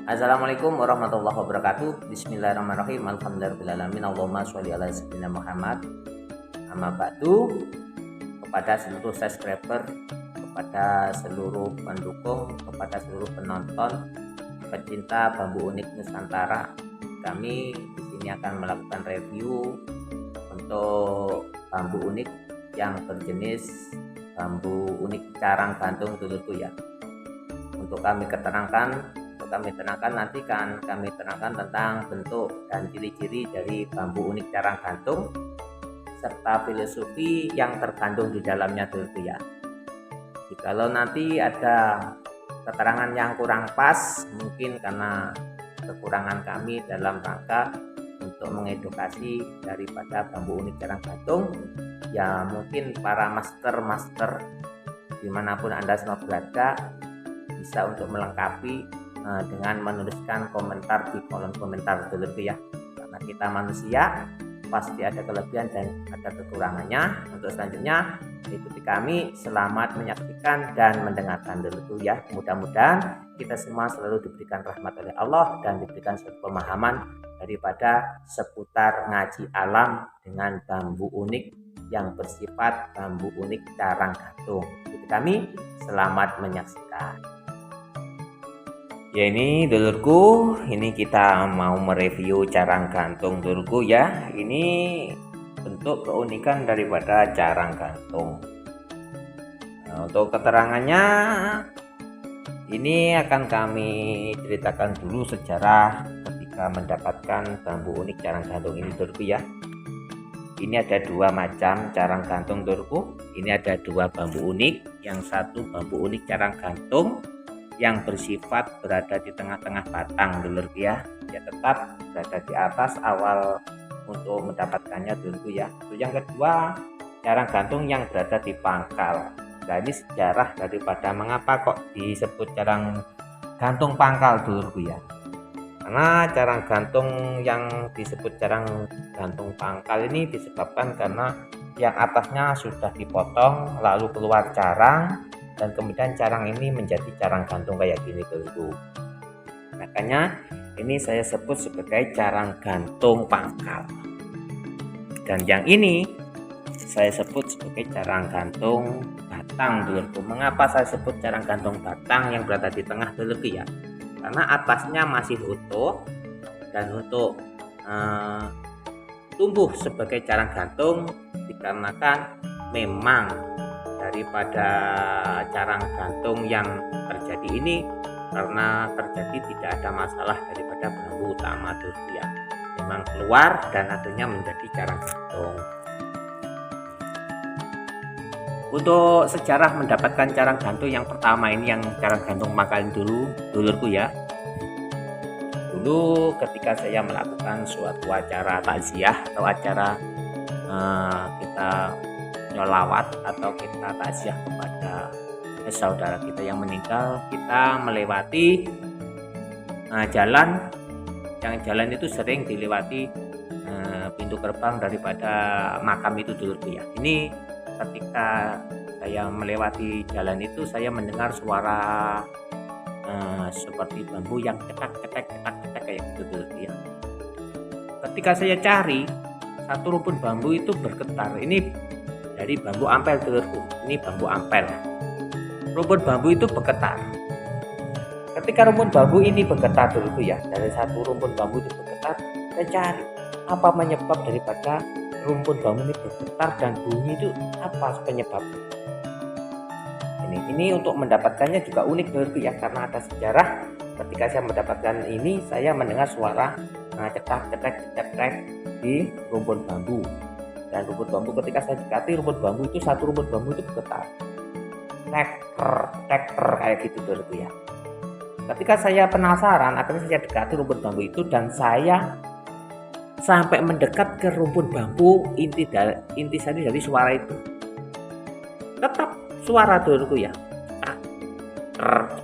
Assalamualaikum warahmatullahi wabarakatuh. Bismillahirrahmanirrahim. Alhamdulillahirabbil Allahumma sholli ala sayyidina Muhammad. Amma ba'du. Kepada seluruh subscriber, kepada seluruh pendukung, kepada seluruh penonton, pecinta bambu unik Nusantara, kami di sini akan melakukan review untuk bambu unik yang berjenis bambu unik carang gantung dulurku ya. Untuk kami terangkan nanti kami terangkan tentang bentuk dan ciri-ciri dari bambu unik carang gantung serta filosofi yang terkandung di dalamnya dulurku ya. Jikalau nanti ada keterangan yang kurang pas, mungkin karena kekurangan kami dalam rangka untuk mengedukasi daripada bambu unik carang gantung ya, mungkin para master dimanapun Anda semua berada bisa untuk melengkapi dengan menuliskan komentar di kolom komentar dulurku ya, karena kita manusia pasti ada kelebihan dan ada kekurangannya. Untuk selanjutnya ikuti kami, selamat menyaksikan dan mendengarkan dulurku ya. Mudah-mudahan kita semua selalu diberikan rahmat oleh Allah dan diberikan suatu pemahaman daripada seputar ngaji alam dengan bambu unik yang bersifat bambu unik carang gantung. Ikuti kami, selamat menyaksikan. Ya, ini dulurku, ini kita mau mereview carang gantung dulurku ya. Ini bentuk keunikan daripada carang gantung. Nah, untuk keterangannya ini akan kami ceritakan dulu sejarah ketika mendapatkan bambu unik carang gantung ini dulurku ya. Ini ada dua macam carang gantung dulurku. Ini ada dua bambu unik. Yang satu bambu unik carang gantung yang bersifat berada di tengah-tengah batang dulurku ya, dia tetap berada di atas awal untuk mendapatkannya dulurku ya. Yang kedua carang gantung yang berada di pangkal. Nah, ini sejarah daripada mengapa kok disebut carang gantung pangkal dulurku ya, karena carang gantung yang disebut carang gantung pangkal ini disebabkan karena yang atasnya sudah dipotong lalu keluar carang, dan kemudian carang ini menjadi carang gantung kayak gini dulurku. Makanya ini saya sebut sebagai carang gantung pangkal. Dan yang ini saya sebut sebagai carang gantung batang dulurku. Mengapa saya sebut carang gantung batang yang berada di tengah dulurku ya? Karena atasnya masih utuh dan untuk tumbuh sebagai carang gantung dikarenakan memang daripada carang gantung yang terjadi ini karena terjadi tidak ada masalah daripada bambu utama dulurku ya, memang keluar dan akhirnya menjadi carang gantung. Untuk sejarah mendapatkan carang gantung yang pertama ini, yang carang gantung pangkal dulu dulurku ya, dulu ketika saya melakukan suatu acara takziah atau acara kita nyolawat atau kita takziah kepada saudara kita yang meninggal, kita melewati jalan itu sering dilewati pintu gerbang daripada makam itu dulurku ya. Ini ketika saya melewati jalan itu saya mendengar suara seperti bambu yang cetak kayak gitu dulurku ya. Ketika saya cari, satu rumpun bambu itu bergetar. Ini dari bambu ampel dulurku, ini bambu ampel. Rumpun bambu itu bergetar. Ketika rumpun bambu ini bergetar dulurku ya, dari satu rumpun bambu itu bergetar, saya cari apa penyebab daripada rumpun bambu ini bergetar dan bunyi itu apa penyebabnya. Ini untuk mendapatkannya juga unik dulurku ya, karena ada sejarah. Ketika saya mendapatkan ini, saya mendengar suara cetak di rumpun bambu. Dan rumput bambu ketika saya dekati rumput bambu itu, satu rumput bambu itu bergetar teker kayak gitu dulurku ya. Ketika saya penasaran, akhirnya saya dekati rumput bambu itu dan saya sampai mendekat ke rumput bambu. Intisari dari suara itu tetap suara dulurku ya,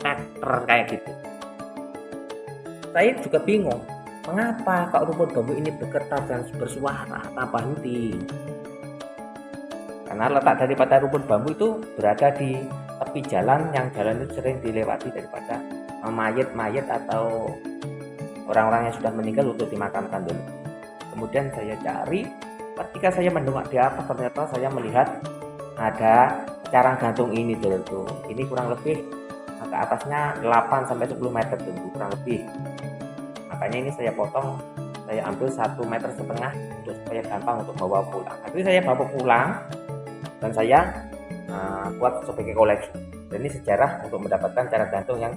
teker kayak gitu. Saya juga bingung, mengapa kok rumput bambu ini bergetar dan bersuara tanpa henti? Karena letak daripada rumput bambu itu berada di tepi jalan, yang jalan itu sering dilewati daripada mayat-mayat atau orang-orang yang sudah meninggal untuk dimakamkan dulu. Kemudian saya cari, ketika saya mendongak di atas ternyata saya melihat ada carang gantung ini dulu. Ini kurang lebih ke atasnya 8 sampai 10 meter dulu, kurang lebih. Makanya ini saya potong, saya ambil 1,5 meter untuk supaya gampang untuk bawa pulang. Akhirnya saya bawa pulang dan saya buat sebagai koleksi. Dan ini sejarah untuk mendapatkan carang gantung yang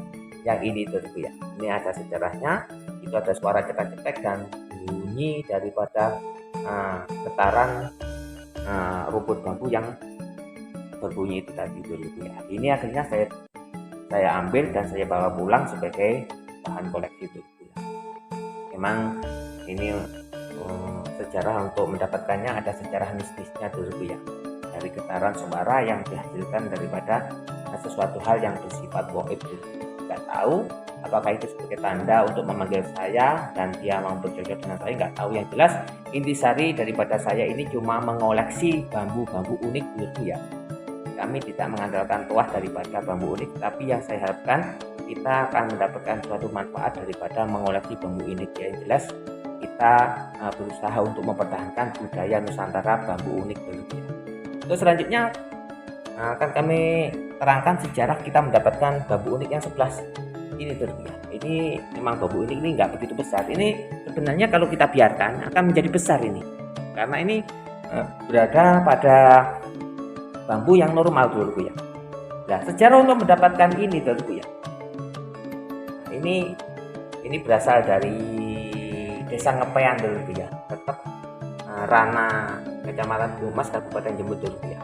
ini dulu ya. Ini ada sejarahnya, itu ada suara cetek-cetek dan bunyi daripada getaran rumput bambu yang berbunyi itu tadi dulu ya. Ini akhirnya saya ambil dan saya bawa pulang sebagai bahan koleksi dulu ya. Memang ini sejarah untuk mendapatkannya ada sejarah mistisnya dulu ya, dari getaran suara yang dihasilkan daripada sesuatu hal yang bersifat gaib. Nggak tahu apakah itu sebagai tanda untuk memanggil saya dan dia mau berjodoh dengan saya, nggak tahu. Yang jelas intisari daripada saya ini cuma mengoleksi bambu-bambu unik dulu ya. Kami tidak mengandalkan tuah daripada bambu unik, tapi yang saya harapkan kita akan mendapatkan suatu manfaat daripada mengoleksi bambu unik ya. Yang jelas kita berusaha untuk mempertahankan budaya Nusantara bambu unik dulu ya. Terus selanjutnya akan kami terangkan sejarah kita mendapatkan bambu unik yang 11 ini dulu ya. Ini memang bambu unik ini nggak begitu besar. Ini sebenarnya kalau kita biarkan akan menjadi besar ini, karena ini berada pada bambu yang normal dulu ya. Nah, sejarah untuk mendapatkan ini dulu ya. Ini berasal dari Desa Ngepean dulu ya. Tetap Rana, Kecamatan Bumas, Kabupaten Jember dulu ya.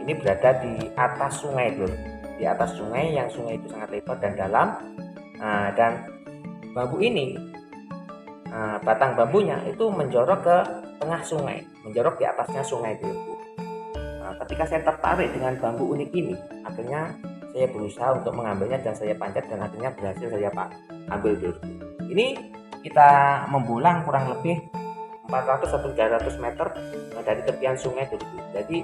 Ini berada di atas sungai dulu. Di atas sungai, yang sungai itu sangat lebar dan dalam. Dan bambu ini, batang bambunya itu menjorok ke tengah sungai, menjorok di atasnya sungai dulu. Ketika saya tertarik dengan bambu unik ini, akhirnya saya berusaha untuk mengambilnya dan saya panjat dan akhirnya berhasil saya ambil dulu. Ini kita membulang kurang lebih 400 atau 300 meter dari tepian sungai dulu. Jadi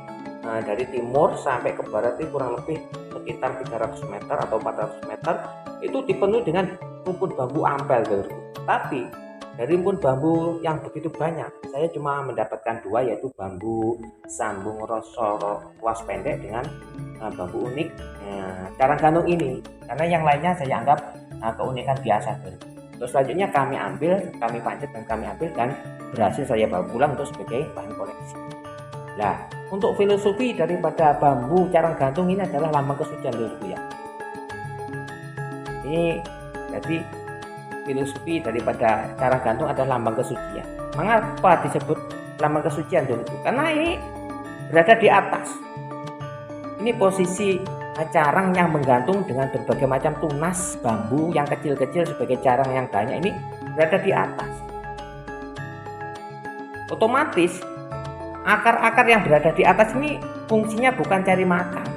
dari timur sampai ke barat itu kurang lebih sekitar 300 meter atau 400 meter itu dipenuhi dengan rumput bambu ampel dulu. Tapi dari rumput bambu yang begitu banyak, saya cuma mendapatkan 2, yaitu bambu sambung rosor kuas pendek dengan bambu unik carang gantung ini. Karena yang lainnya saya anggap keunikan biasa. Terus selanjutnya kami panjat dan kami ambil dan berhasil saya bawa pulang untuk sebagai bahan koleksi. Nah, untuk filosofi daripada bambu carang gantung ini adalah lambang kesucian dulu ya. Ini jadi filosofi daripada carang gantung adalah lambang kesucian. Mengapa disebut lambang kesucian dulu? Karena ini berada di atas. Ini posisi carang yang menggantung dengan berbagai macam tunas bambu yang kecil-kecil sebagai carang yang banyak ini berada di atas. Otomatis akar-akar yang berada di atas ini fungsinya bukan cari makan,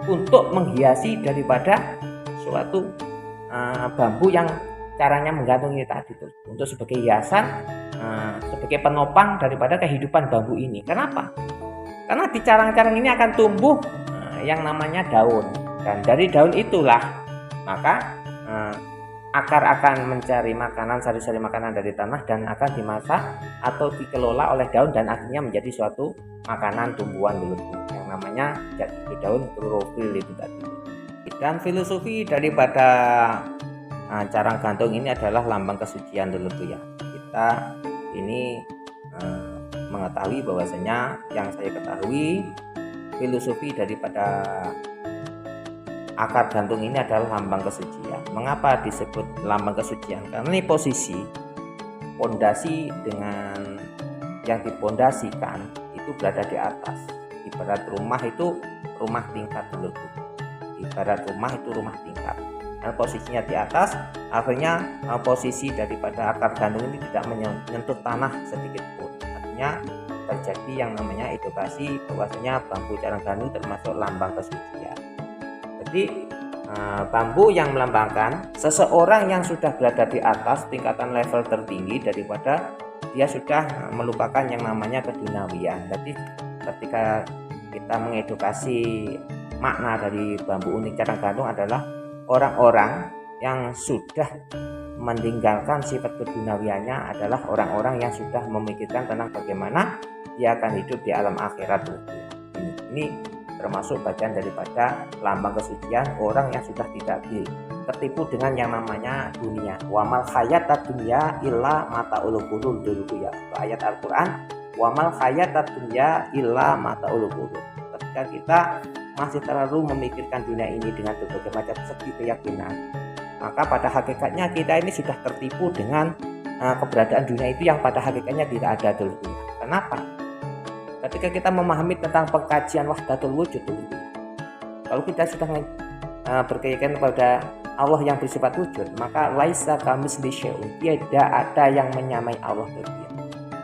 untuk menghiasi daripada suatu bambu yang caranya menggantung ini tadi tuh, untuk sebagai hiasan, sebagai penopang daripada kehidupan bambu ini. Kenapa? Karena di carang-carang ini akan tumbuh yang namanya daun, dan dari daun itulah maka akar akan mencari makanan, sari-sari makanan dari tanah dan akan dimasak atau dikelola oleh daun dan akhirnya menjadi suatu makanan tumbuhan dulu yang namanya jadi daun klorofil itu tadi. Dan filosofi daripada carang gantung ini adalah lambang kesucian dulu ya. Kita ini mengetahui bahwasanya, yang saya ketahui filosofi daripada akar gantung ini adalah lambang kesucian. Mengapa disebut lambang kesucian? Karena ini posisi pondasi dengan yang dipondasikan itu berada di atas. Ibarat rumah itu rumah tingkat dulu. Ibarat rumah itu rumah tingkat. Dan posisinya di atas, akhirnya posisi daripada akar gantung ini tidak menyentuh tanah sedikit pun. Artinya terjadi yang namanya edukasi bahwasanya bambu carang gantung termasuk lambang kesucian. Jadi bambu yang melambangkan seseorang yang sudah berada di atas tingkatan level tertinggi daripada dia sudah melupakan yang namanya keduniawian. Jadi ketika kita mengedukasi makna dari bambu unik carang gantung adalah orang-orang yang sudah meninggalkan sifat keduniawiannya adalah orang-orang yang sudah memikirkan tentang bagaimana dia akan hidup di alam akhirat. Ini termasuk bagian daripada lambang kesucian orang yang sudah tidak tertipu dengan yang namanya dunia. Wamal hayatad dunya illa mataul ghurur dulu ya. Ayat Al-Qur'an, wamal hayatad dunya illa mataul ghurur. Ketika kita masih terlalu memikirkan dunia ini dengan berbagai macam segi keyakinan, maka pada hakikatnya kita ini sudah tertipu dengan keberadaan dunia itu yang pada hakikatnya tidak ada dulu. Kenapa? Ketika kita memahami tentang pengkajian wahdatul wujud dulu, kalau kita sudah berkeyakinan pada Allah yang bersifat wujud, maka laisa kamitslihi syai'un, tidak ada yang menyamai Allah dulu.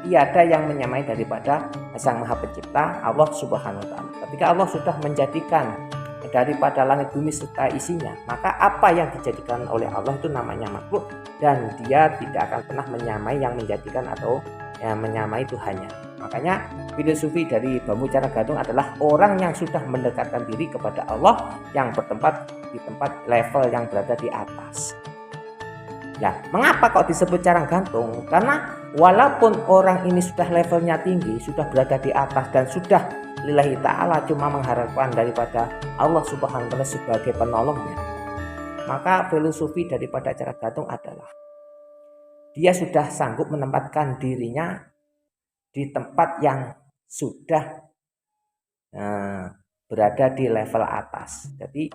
Tiada yang menyamai daripada Sang Maha Pencipta Allah Subhanahu wa taala. Ketika Allah sudah menjadikan daripada langit bumi serta isinya, maka apa yang dijadikan oleh Allah itu namanya makhluk, dan dia tidak akan pernah menyamai yang menjadikan atau menyamai Tuhannya. Makanya filosofi dari bambu cara gantung adalah orang yang sudah mendekatkan diri kepada Allah yang bertempat di tempat level yang berada di atas. Nah, mengapa kok disebut carang gantung? Karena walaupun orang ini sudah levelnya tinggi, sudah berada di atas dan sudah lillahi ta'ala cuma mengharapkan daripada Allah Subhanahu wa ta'ala sebagai penolongnya, maka filosofi daripada carang gantung adalah dia sudah sanggup menempatkan dirinya di tempat yang sudah berada di level atas. Jadi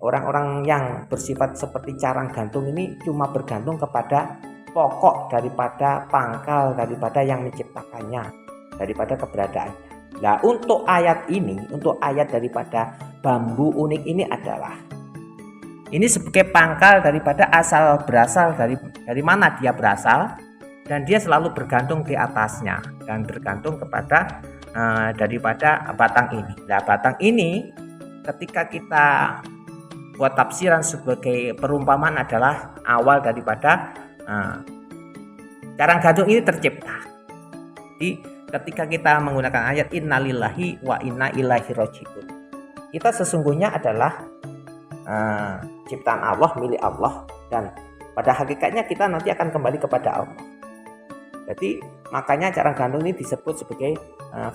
orang-orang yang bersifat seperti carang gantung ini cuma bergantung kepada pokok daripada pangkal daripada yang menciptakannya, daripada keberadaannya. Nah, untuk ayat ini, untuk ayat daripada bambu unik ini adalah ini sebagai pangkal daripada berasal dari mana dia berasal, dan dia selalu bergantung di atasnya dan bergantung kepada daripada batang ini. Nah, batang ini ketika kita buat tafsiran sebagai perumpamaan adalah awal daripada carang gantung ini tercipta. Jadi ketika kita menggunakan ayat innalillahi wa inna ilaihi raji'un, kita sesungguhnya adalah ciptaan Allah, milik Allah, dan pada hakikatnya kita nanti akan kembali kepada Allah. Jadi makanya carang gantung ini disebut sebagai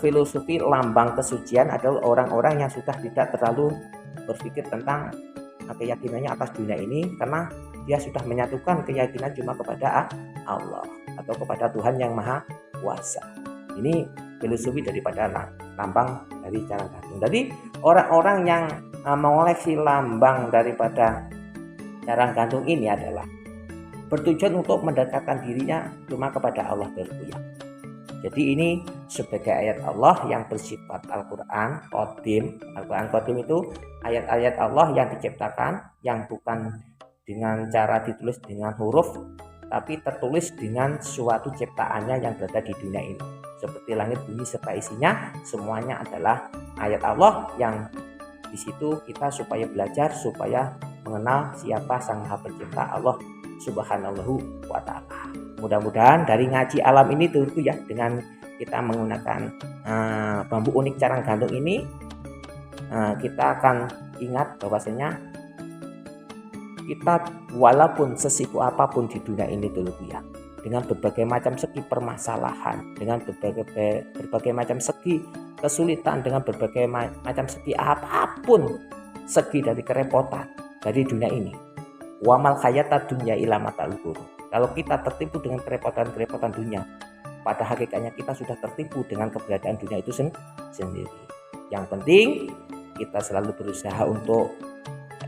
filosofi lambang kesucian adalah orang-orang yang sudah tidak terlalu berpikir tentang keyakinannya atas dunia ini, karena dia sudah menyatukan keyakinan cuma kepada Allah atau kepada Tuhan yang Maha Kuasa. Ini filosofi daripada lambang dari carang gantung. Jadi orang-orang yang mengoleksi lambang daripada carang gantung ini adalah bertujuan untuk mendekatkan dirinya cuma kepada Allah terlebih. Jadi ini sebagai ayat Allah yang bersifat Al-Quran Qadim. Al-Quran Qadim itu ayat-ayat Allah yang diciptakan, yang bukan dengan cara ditulis dengan huruf, tapi tertulis dengan suatu ciptaannya yang berada di dunia ini. Seperti langit bumi serta isinya, semuanya adalah ayat Allah yang di situ kita supaya belajar, supaya mengenal siapa Sang Maha Pencipta Allah Subhanahu wa ta'ala. Mudah-mudahan dari ngaji alam ini turku ya, dengan kita menggunakan bambu unik carang gantung ini, kita akan ingat bahwasanya kita walaupun sesibuk apapun di dunia ini turku ya, dengan berbagai macam segi permasalahan, dengan berbagai macam segi kesulitan, dengan berbagai macam segi apapun segi dari kerepotan dari dunia ini, wamal hayatad dunya illa mataul ghurur. Kalau kita tertipu dengan kerepotan-kerepotan dunia, pada hakikatnya kita sudah tertipu dengan keberadaan dunia itu sendiri. Yang penting kita selalu berusaha untuk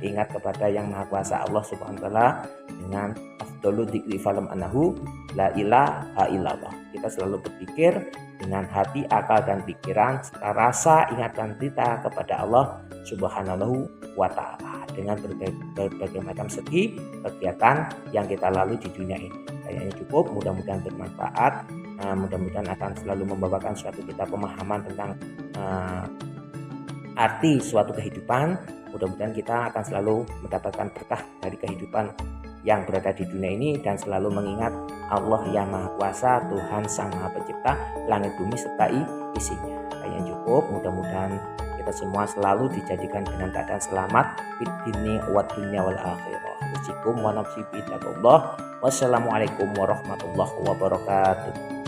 ingat kepada yang Maha Kuasa Allah Subhanahu wa taala dengan afdhalu dzikri falam anahu la ilaha illallah. Kita selalu berpikir dengan hati, akal dan pikiran serta rasa ingatan kita kepada Allah Subhanahu wa taala dengan berbagai macam segi kegiatan yang kita lalui di dunia ini. Kayaknya cukup, mudah-mudahan bermanfaat, mudah-mudahan akan selalu membawakan suatu kita pemahaman tentang arti suatu kehidupan. Mudah-mudahan kita akan selalu mendapatkan berkah dari kehidupan yang berada di dunia ini dan selalu mengingat Allah yang Maha Kuasa, Tuhan Sang Maha Pencipta langit bumi serta isinya. Kayaknya cukup, mudah-mudahan kita semua selalu dijadikan dengan keadaan selamat fid dini wa dunya wal akhirah. Usikum wa nafsi bi taqullah. Wassalamualaikum warahmatullahi wabarakatuh.